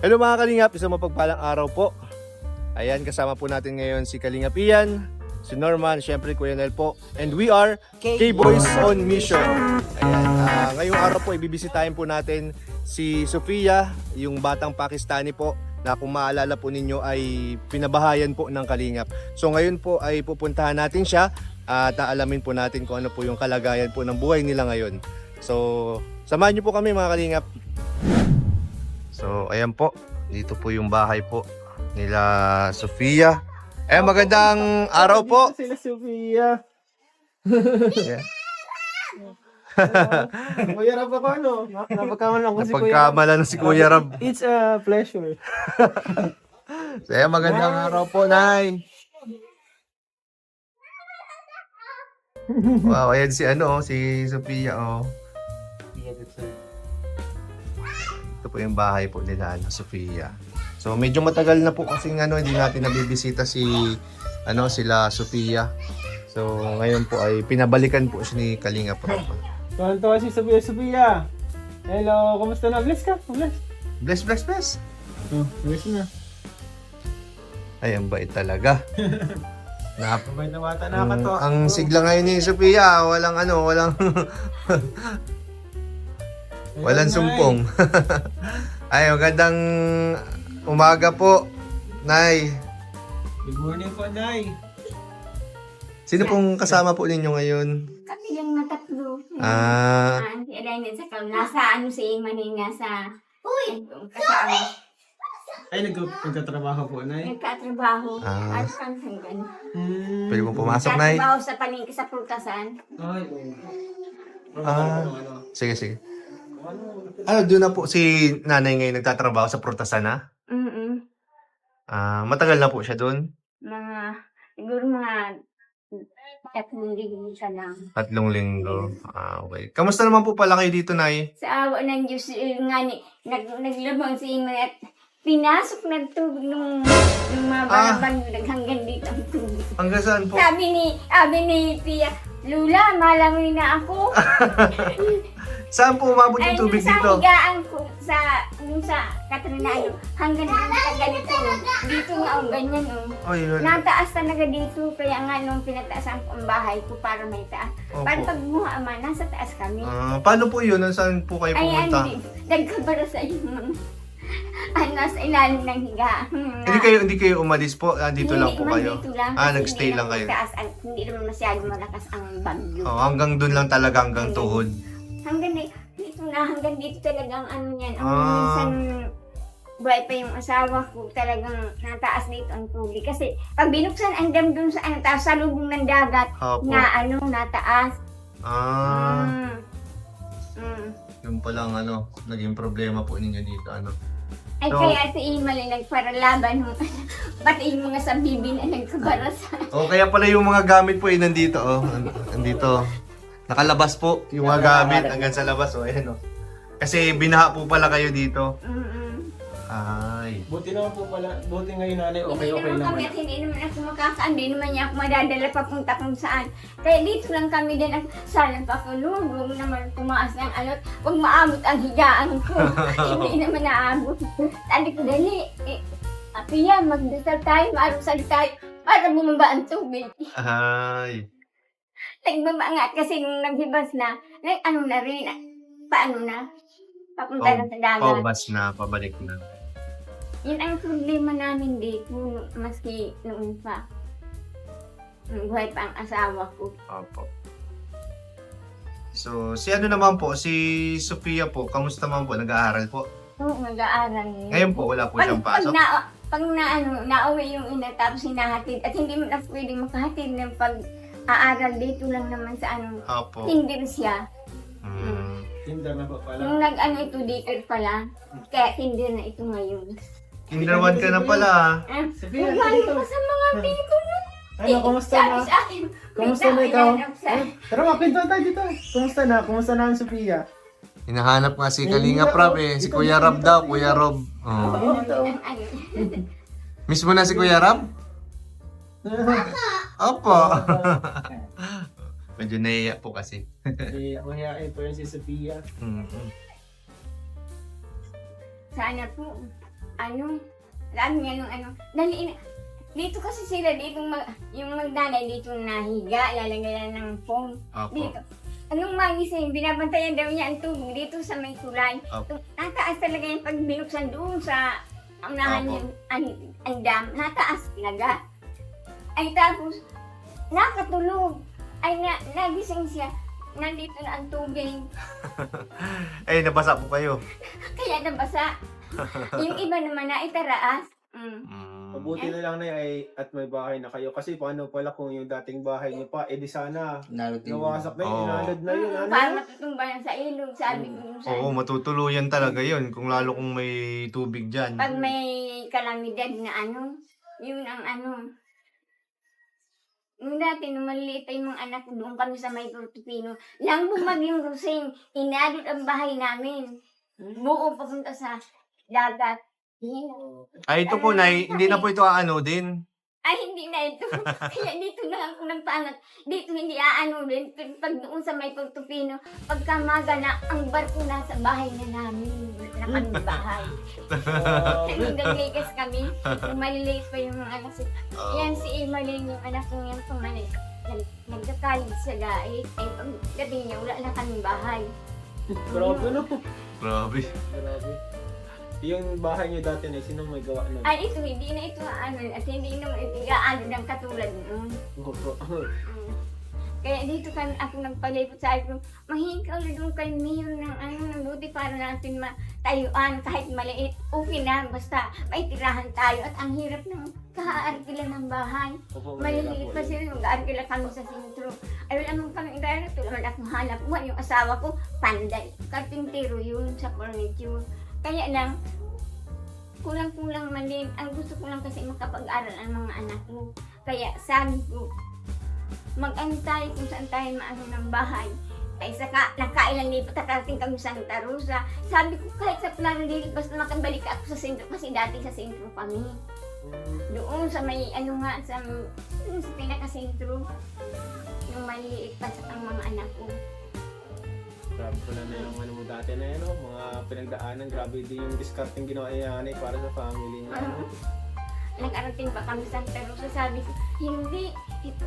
Hello mga Kalingap, isang mapagpalang araw po. Ayan, kasama po natin ngayon si Kalingap Ian, si Norman, syempre Kuya Nel po. And we are K-Boys on Mission. Ayan, ngayong araw po ibibisitahin po natin si Sofia, yung batang Pakistani po na kung maalala po ninyo ay pinabahayan po ng Kalingap. So ngayon po ay pupuntahan natin siya at aalamin po natin kung ano po yung kalagayan po ng buhay nila ngayon. So samahan niyo po kami mga Kalingap. So ayan po, dito po yung bahay po nila Sofia. Magandang araw po. Sila Sofia. Yeah. Kuya Rab ako ano? Napagkamalan ko si Kuya Rab. Napagkamalan si Kuya Rab. It's a pleasure. So magandang araw po, Nay. Wow, ayan si si Sofia Ito po yung bahay po nila Sofia. So medyo matagal na po kasi hindi natin nabibisita sila Sofia. So ngayon po ay pinabalikan po siya ni Kalingap Rob. Tuwan-tuwa si Sofia. Sofia. Hello, kumusta na? Bless ka? Bless. Bless. Bless na. Ay, ang bait talaga. Mabait na bata na to. Ang sigla ngayon ni Sofia, walang walang sumpong. Ay, magandang umaga po, Nay. Good morning po, Nay. Sino pong kasama po ninyo ngayon? Kami lang na tatlo. Ah, Si Elaine at saka nasa si Manny nasa kasama. Ay, nagkatrabaho po, Nay. Nagkatrabaho. Ah. At hanggang. pwede mo pumasok, Nay? Nagkatrabaho sa palengke sa prutasan. Ay, Sige. Doon na po si nanay ngayon nagtatrabaho sa Prutasan na? Matagal na po siya doon? Siguro mga 3 linggo siya lang. 3 linggo. Okay. Kamusta naman po pala kayo dito, Nay? Sa awa ng Diyos, nga naglabang si Iman at pinasok ng tubig nung mga barabang hanggang dito ang tubig. Hanggang saan po? Sabi ni Pia, Lula, malamoy na ako. Saan po umabot yung tubig sa dito? higaan ko, sa Katrinado, hanggang dito sa ganito. Dito nga, ganyan. Ay, Nataas talaga dito, kaya nga nung pinataasan ko ang bahay ko para may taas. Opo. Para pag bumama, nasa taas kami. Paano po yun? Saan po kayo pumunta? Nagkabara sa yung nasa ilalim ng higaan. Hindi kayo umalis po? Dito lang po kayo? Dito lang. Nagstay lang kayo? Taas, hindi naman masyado malakas ang bagyo. Hanggang doon lang talaga, hanggang tuhod. Hanggang dito talagang yan. Minsan, buhay pa yung asawa ko, talagang nataas dito ang tubig. Kasi pag binuksan ang dam dun sa taas sa lubong ng dagat, Opo. nataas. Yung palang naging problema po ninyo dito, Ay So, kaya si Imali nagparalaban pati yung mga sabibi na nagkabarasa. kaya pala yung mga gamit po nandito, nandito. Nakalabas po yung mga gamit hanggang sa labas, ayan Kasi binaha po pala kayo dito. Ay. buti naman po pala. Buti ngayon, Nanay. Okay Hindi naman kami naman. at hindi naman ako makakaan, hindi naman niya ako madadala papunta kung saan. Kaya dito lang kami din at sana pa ako huwag naman tumaas ng huwag maabot ang higaan ko. Hindi naman naabot. Sabi ko, dali, Pia, magdasal tayo, marusal tayo, para bumaba ang tubig. Ay. Nagbaba nga kasi nung naghibas na, na rin, paano na? Papunta na sa dagat. Paubas na, pabalik na. Yun ang problema namin dito, maski noon pa. Buhay pa ang asawa ko. Opo. So, si naman po, si Sofia po, kamusta naman po? Nag-aaral po? Oo, mag-aaral. Ngayon po, wala po siyang pasok? Pag nauwi yung ina, tapos hinahatid, at hindi mo na pwedeng makahatid ng pag-aaral dito lang naman sa Opo. Tinder siya. Tinder na po pala. Nung ito dito pala, kaya Tinder na ito ngayon. Kinder 1 ka na pala. Sofia, Wala dito. pa sa mga dito na. Ano, kumusta na? Sa akin, Kumusta na ikaw? Sa- Tara, mapintuan tayo dito. Kumusta na? Kumusta na ang Sofia? Hinahanap nga si Kalingap Rob Si Kuya Rob daw, Kuya Rob. Mismo na si Kuya Rob? Opo. Medyo naiiyak po kasi. Mahihain po yan si Sofia. Mhm. Sana po, Sabi niya nung dali dito kasi sila, yung magdanay dito nahiga, lalagyan ng phone. Opo. Dito. Anong magising, binabantayan daw niya ang tubig dito sa may kulay. Opo. Nataas talaga yung pag binuksan doon sa unahan Opo. yung ang dam. Nataas talaga. Ay tapos, nakatulog. Ay nagising siya. Nandito na ang tubig. Ay, nabasa po kayo. Kaya nabasa. Yung iba naman na itaraas. Mabuti na lang na at may bahay na kayo. Kasi paano pala kung yung dating bahay niyo pa, edi sana nawasak na yun, Oo. inalad na yun. Ano? Para matutumba yan sa ilog, sabi ko yung sa Oo, matutuluyan talaga yun. Kung lalo kung may tubig dyan. pag may kalamidad na yun ang Nung dati, nung maliliit pa yung mga anak ko, doon kami sa may Portofino. Lang bumagyong Rosing, inadot ang bahay namin. Buo papunta sa dagat. Ay, ito po, Nay, hindi na po ito din. Ay, hindi na ito. Kaya dito na ako nagpangat. Dito hindi din. Pero pag doon sa may Portofino, pagka magana, ang barko nasa bahay na namin. Na kami bahay. Nung naglikas kami, nung maliliit pa yung mga anak. Yan si Emeline, yung anak ko yan pumalit. Nagkakalig sa gait. Ay, pag gabi niya, wala na kaming bahay. Grabe no. Grabe. Grabe. Yung bahay niyo dati na, sino may gawa nun? Ay, ito, hindi na ito at hindi naman ito ng katulad noon. Kaya dito ako nagpalipot sa akin, mahingaw na doon kay Mayor ng buti para natin matayuan kahit maliit. Okay na, basta may tirahan tayo at ang hirap ng kaarkila ng bahay. Maliliit pa sila, mag-aarkila kami sa sentro. Ay, wala naman kami gano'n, tulad akong hanap buhay. Yung asawa ko, panday. Karpintero yun sa furniture. Kaya lang, kulang-kulang man din. Ang gusto ko lang kasi makapag-aral ang mga anak mo. Kaya sabi ko, mag-ano tayo kung saan tayo maano ng bahay. Ay saka, nakailan lipat nakarating kami sa Santa Rosa. Sabi ko, kahit sa plano dito, basta makabalik ako sa sentro. Kasi dati sa sentro kami. Doon sa may, sa pinaka-sentro. Yung maliit pa sa ang mga anak ko. Grabe pala na yung mo dati na yun, mga pinagdaanan. Grabe din yung discarding ginawa ni para sa family niya. Nag-arating pa kami sa Santa Rosa. Sabi ko, hindi ito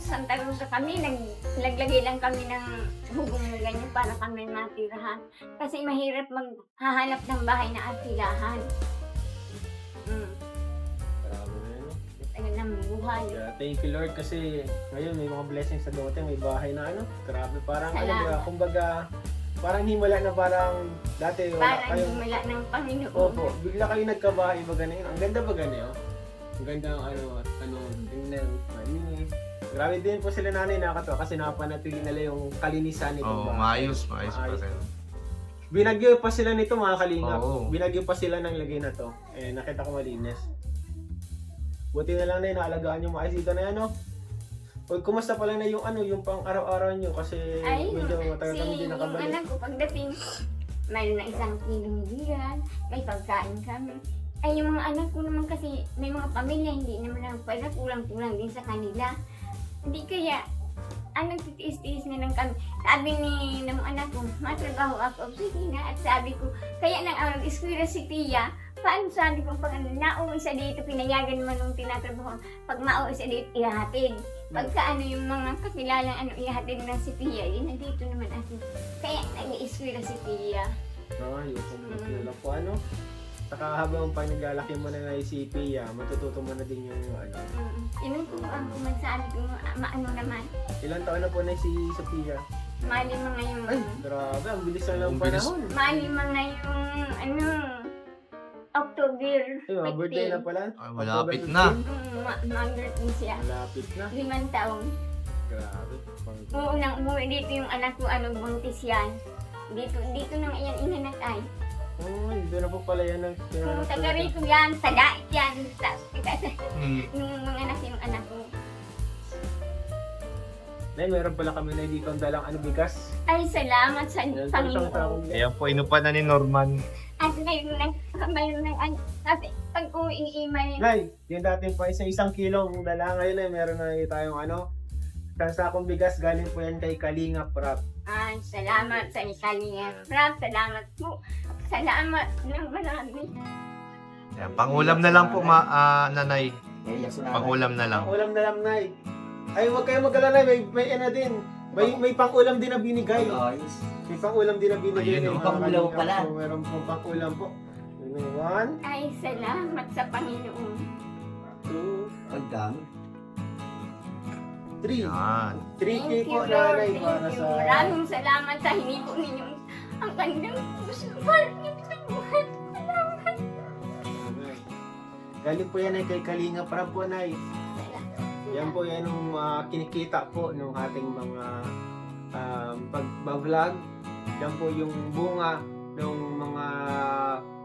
sa Santa Rosa kami. Naglagay lang kami ng hugong na ganyan para kami matirahan. Kasi mahirap maghahanap ng bahay na arkilahan. Grabe na yun. Tagal ng buhay. Yeah, thank you Lord kasi ngayon may mga blessings sa dumating, may bahay na grabe parang Salamat. kumbaga parang himala na parang dati wala Parang kayong himala ng Panginoon. opo, bigla kayo nagkabahay ba ganun? Ang ganda ba ganun? Ang ganda ng tingnan, malinis. Grabe din po sila nanay nakakatawa kasi napanatili nila yung kalinisan nitong Oo, maayos pa rin. Binagyo pa sila nito mga kalingap. Oo. Binagyo pa sila ng lagay na to. Nakita ko malinis. Buti na lang na inaalagaan yung maayos dito na yan, no? O, kumusta pala na yung yung pang araw-araw nyo kasi Ay, medyo matagal kami din yung nakabalik. anak ko pagdating, mayroon na 1 kilong bigan, may pagkain kami. Ay, yung mga anak ko naman kasi may mga pamilya, hindi naman ang pala, kulang-kulang din sa kanila. Hindi kaya, titiis-tiis na lang kami. Sabi ng anak ko, matrabaho ako. Sige na. At sabi ko, kaya nang nag-eskwela si Tia, paano sabi ko, pag nauwi sa dito, pinayagan naman nung tinatrabaho. Pag mauwi sa dito, ihatid. Pagka yung mga kakilalang ihatid na si Tia, nandito naman ako. Kaya nag-eskwela si Tia. Yung kilala po Saka habang pag naglalaki mo na si Pia, matututo mo na din yung Yun po ang kumansabi ko, maano naman. Ilang taon na po na si Sophia? Malima ngayong, Grabe, ang bilis na lang Ang bilis. panahon. malima ngayong, October Ay, birthday na 15. pala. Ay, malapit na. Mag-birthday siya. Malapit na. 5 taon. Grabe. Unang umuwi dito yung anak ko, buntis yan. Dito nang iyan inanak ay. Doon na po pala yan. Kung taga rito yan, taga yan. Mm. Yung mga anak yung anak ko. Nay, meron pala kami na dito ang dalang bigas. Ay, salamat sa Meron Panginoon. Ayan po, inupan na ni Norman. At mayroon ng kasi pag uwi-imay. Nay, yung dating pa isang kilong dala ngayon meron na tayong isang sakong bigas galing po yan kay Kalinga Prap. Ay, salamat sa Italia. Salamat po. Salamat ng marami. Yan, pang-ulam na lang po, nanay. Pang-ulam na lang. Pang-ulam na lang, Nay. Ay, huwag kayong mag-alala, may ano din. May pang-ulam din na binigay. May pang-ulam din na binigay. Ayun, mga pang-ulam kalingap. pala. So, meron pong pang-ulam po. One, Ay, salamat sa Panginoon. two, Ang dami. three. Yan. 3K Thank po, you, Lord. Nanay, Thank para you. sa... Maraming salamat sa hindi po ninyo. Ang gandang gusto. Salamat. Galing po yan ay kay Kalinga para po, Nay. Yan po yan yung kinikita po ng ating mga pag-vlog. Yan po yung bunga ng mga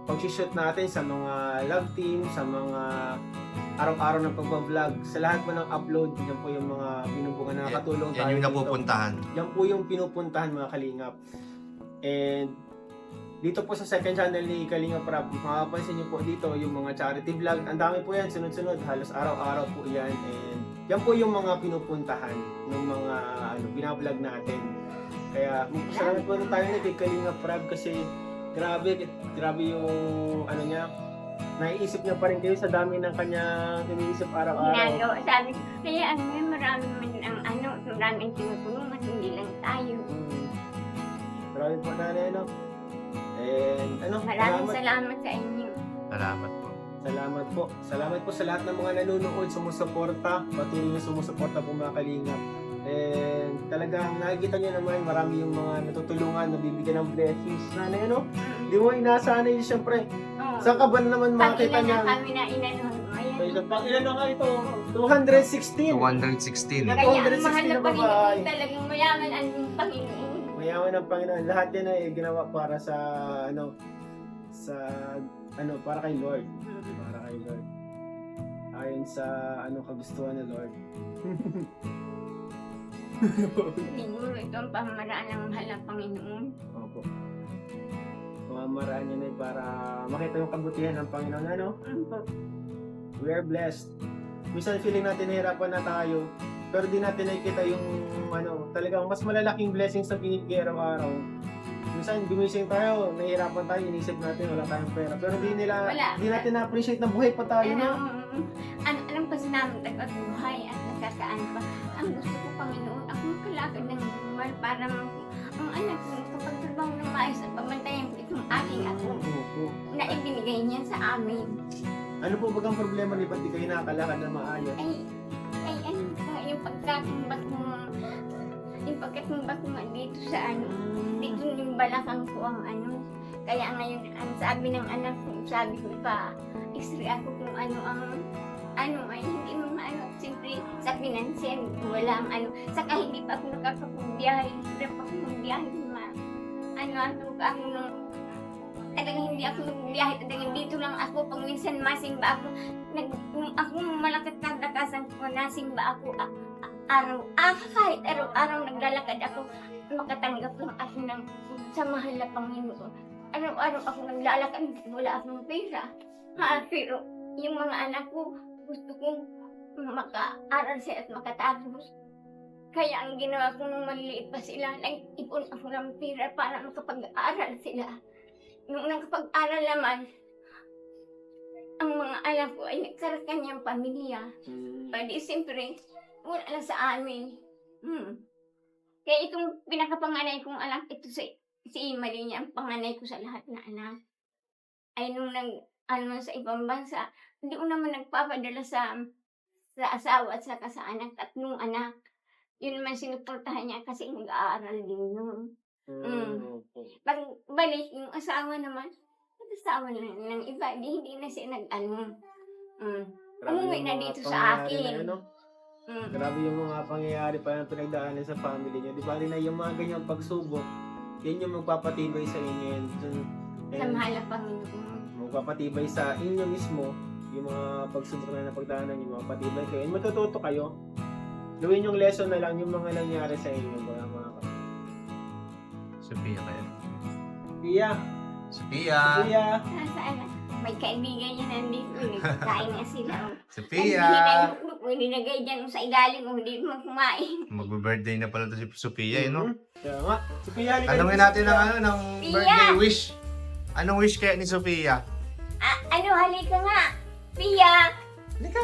pag-shoot natin sa mga love team, sa mga araw-araw ng pag-vlog. Sa lahat po ng upload, yan po yung mga binubunga na nakatulong tayo. Yan yung dito. napupuntahan. Yan po yung pinupuntahan mga Kalingap. And dito po sa second channel ni Kalingap Rap, makapansin niyo po dito yung mga charity vlog. Ang dami po yan, sunod-sunod, halos araw-araw po yan. And yan po yung mga pinupuntahan ng mga binablog natin. Kaya salamat po tayo na kay Kalingap Rap kasi grabe yung ano niya, naiisip niya pa rin kayo sa dami ng kanyang iniisip araw-araw. Ginagawa. Sabi, kaya marami man ang maraming tinutulungan, hindi lang tayo. Marami po nanay, no? And Maraming salamat sa inyo. Salamat po. Salamat po. Salamat po sa lahat ng mga nanonood, sumusuporta, patuloy na sumusuporta po mga Kalingap. And talagang nakikita niyo naman, marami yung mga natutulungan, nabibigyan ng blessings. Nanay, ano? Di mo inaasahan yun, syempre. Oo. Saan ka ba naman makita Pag niya? ilan na kami na inanon. Ilan na nga ito? 216. 216. Kaya ang 216 mahal na na babae. Panginoon talagang mayaman ang Panginoon. Mayaman ng Panginoon. Lahat yan ay ginawa para sa para kay Lord. Para kay Lord. Ayon sa kagustuhan ng Lord. Siguro ito ang pamamaraan ng mahal na Panginoon. Opo. Pamamaraan niya na para makita yung kabutihan ng Panginoon. We are blessed. Minsan feeling natin nahirapan na tayo, pero di natin nakikita yung talagang mas malalaking blessings na binibigay araw-araw. Minsan gumising tayo, nahihirapan tayo, inisip natin wala tayong pera. Pero di natin na-appreciate na buhay pa tayo na. Alam pa sa namin buhay at nagkakaan pa. Ang gusto ko, Panginoon, akong kalakad ng buhay para ang anak ko kapagtrabaho ng maayos at pamantayan ko itong aking ako na ibinigay niya sa amin. Ano po bagang problema ni ba't di kayo nakakalakad na maayos? Ay ano ba, yung pagkatumbat mo nga dito sa dito yung balakang ko ang kaya ngayon, ang sabi ng anak ko, sabi ko pa, x-ray ako kung ay hindi mo siyempre sa financial, wala ang saka hindi pa ako nakakapagbiyahe, hindi pa ako magbiyahe, talagang hindi ako nagbiyahe, talagang dito lang ako, pag minsan masimba ako, nung ako malakat kadakasan ko, nasimba ako, kahit araw-araw naglalakad ako, makatanggap lang ako ng sa mahal na Panginoon. Araw-araw ako naglalakad, wala akong pera. Pero yung mga anak ko, gusto kong maka-aral sila at makatapos. Kaya ang ginawa ko nung maliliit pa sila, nag-ipon ako ng pera para makapag-aral sila. Nung nakapag-aral naman, ang mga anak ko ay nagkaroon niyang pamilya. Pwede siyempre, wala lang sa amin. Kaya itong pinakapanganay kong anak, ito si Imali niya, ang panganay ko sa lahat na anak. Ay nung sa ibang bansa, hindi ko naman nagpapadala sa asawa at saka sa anak, tatlong anak. Yun naman sinuportahan niya kasi nag-aaral din nun. Pag balik yung asawa naman, nag-asawa ng iba, hindi na siya umuwi na dito sa akin. Grabe yung mga pangyayari pa na pinagdaanan sa family niyo. Di ba rin na yung mga ganyang pagsubok, yan yung magpapatibay sa inyo. Sa mahal na Panginoon. Magpapatibay sa inyo mismo, yung mga pagsubok na napagdaanan niyo, magpapatibay kayo. And matututo kayo. Gawin yung lesson na lang yung mga nangyari sa inyo. Mga Sophia kayo. Sophia! Sophia! Nasaan? May kaibigan niya nandito. Kain na sila. Sophia! Nilagay dyan sa ilalim mo, hindi mo kumain. Magbe-birthday na pala to si Sophia, no? Kaya nga. Sophia, Tanungin natin ng birthday wish. Anong wish kaya ni Sophia? Halika nga. Pia, Lika,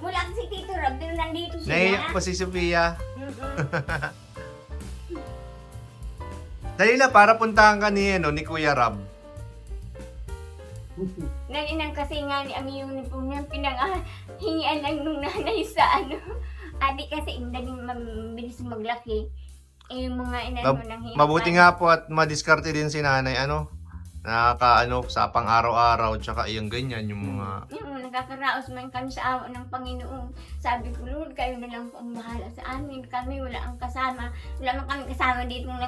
wala kasi Tito Rob, pero nandito siya. Naiiyak pa si Sophia. Dali na, para puntahan ka ni Kuya Rob. Naninang kasi nga ni ang uniform niya, hingian lang nung nanay sa Adi kasi daling mabilis maglaki. Eh, yung mga inano nang hingian. Mabuti nga po at madiskarte din si nanay, nakaka sa pang araw-araw, tsaka yung ganyan, yung mga... Nakakaraos man kami sa awa ng Panginoon. Sabi ko, Lord, kayo na lang po ang bahala sa amin. Kami wala ang kasama. Wala man kami kasama dito ng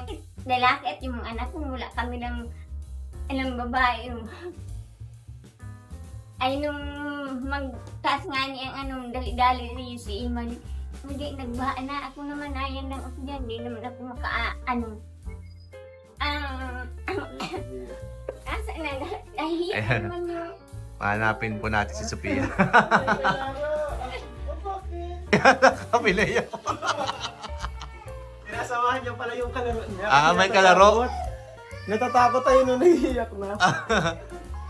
lalaki at yung mga anak ko, wala kami lang ilang babae. Ay, nung magtaas nga niya ang dali-dali rin si Iman, hindi, nagbaha na. Ako naman, ayan lang ako dyan. Hindi naman ako asa na, nahihiyan naman yun. Hanapin po natin si Sophia. Bakit? Kami na yan. Sinasamahan niya pala yung kalaro niya. May kalaro? Natatakot tayo nung nahihiyak na.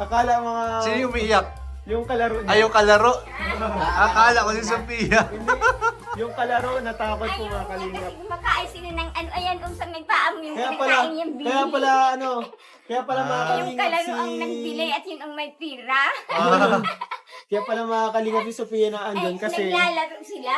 Akala mga... Sino yung umiiyak? Yung kalaro niya. Ay, yung kalaro. Akala ko si Sophia. Hindi. Yung kalaro, natakot po mga kalingap. Kasi kumakain sila ng ayan, sa may paam yung Kaya pala, pinakain yung bili. kaya pala mga Yung kalingap kalaro ang nagbilay at yun ang may pira. Kaya pala mga kalingap si Sophia na andun kasi Naglalaro sila.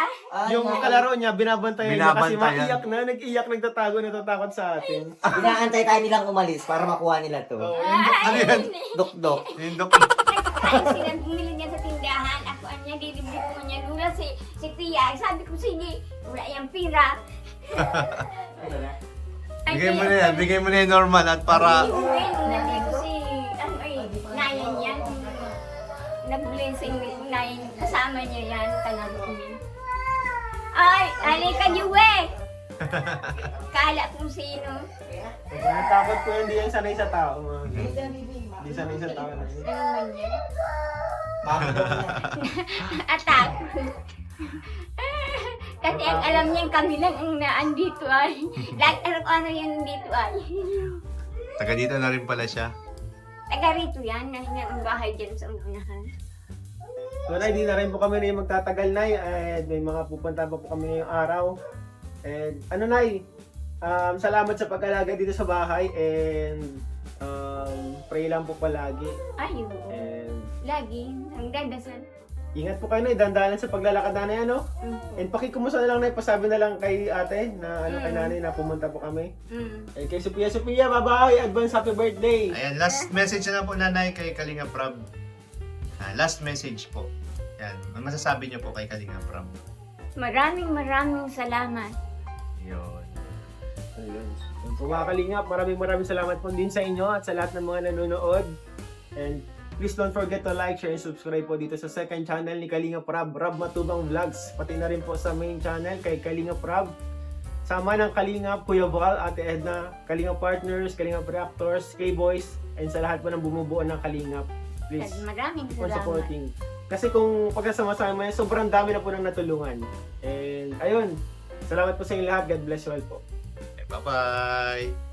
yung kalaro niya, binabantayan niya kasi Binabantayan. nag-iyak, nagtatago, natatakot sa atin. Inaantay tayo nilang umalis para makuha nila to. Oo, Ano yan? Dok-dok. Hindok. Nagkakain sila, bumili niya sa tindahan. Ako niya, dilibre ko niya. Lula si Tia. Sabi ko, sige, wala yung pira. Bigay mo na yan. Bigay mo na yan normal at para... Nandito si, nayan yan. Nag-blessing ni nayan. Kasama niya yan. Talaga niya. Ay, halika Juwe! Kala kung sino. Natakot ko hindi yan sanay sa tao. Hindi sanay sa tao. Ano man yan? Atak. Kasi ang alam niya kami lang ang naandito ay. Lahat araw-araw yan nandito ay. Taga dito na rin pala siya. Taga rito yan, ang bahay dyan sa unahan. So, Nay, di na rin po kami na magtatagal, Nay. And may mga pupunta pa po kami ngayong araw. And Nay, salamat sa pag-alaga dito sa bahay. And pray lang po palagi. Ay, oo. And Lagi, ang dadasal. ingat po kayo, Nay. Dandalan sa paglalakad na ano. And pakikumusta na lang, Nay. Pasabi na lang kay ate na kay nanay na pumunta po kami. And kay Sophia, bye-bye! Advance happy birthday! Ayan, last message na po nanay kay Kalinga Prab. Last message po. Yan, ano masasabi niyo po kay Kalinga Prab? Maraming salamat. Yun. Ayun. So mga kalingap, maraming salamat po din sa inyo at sa lahat ng mga nanonood. And please don't forget to like, share, and subscribe po dito sa second channel ni Kalinga Prab, Rob Matubang Vlogs. Pati na rin po sa main channel kay Kalinga Prab. Sama ng Kalinga, Kuya Val, Ate Edna, Kalinga Partners, Kalinga Reactors, K-Boys, and sa lahat po ng bumubuo ng Kalingap. Please, Maraming for salamat. supporting. Kasi kung pagkasama-sama yan, sobrang dami na po nang natulungan. And ayun, salamat po sa inyo lahat. God bless you all po. Bye-bye!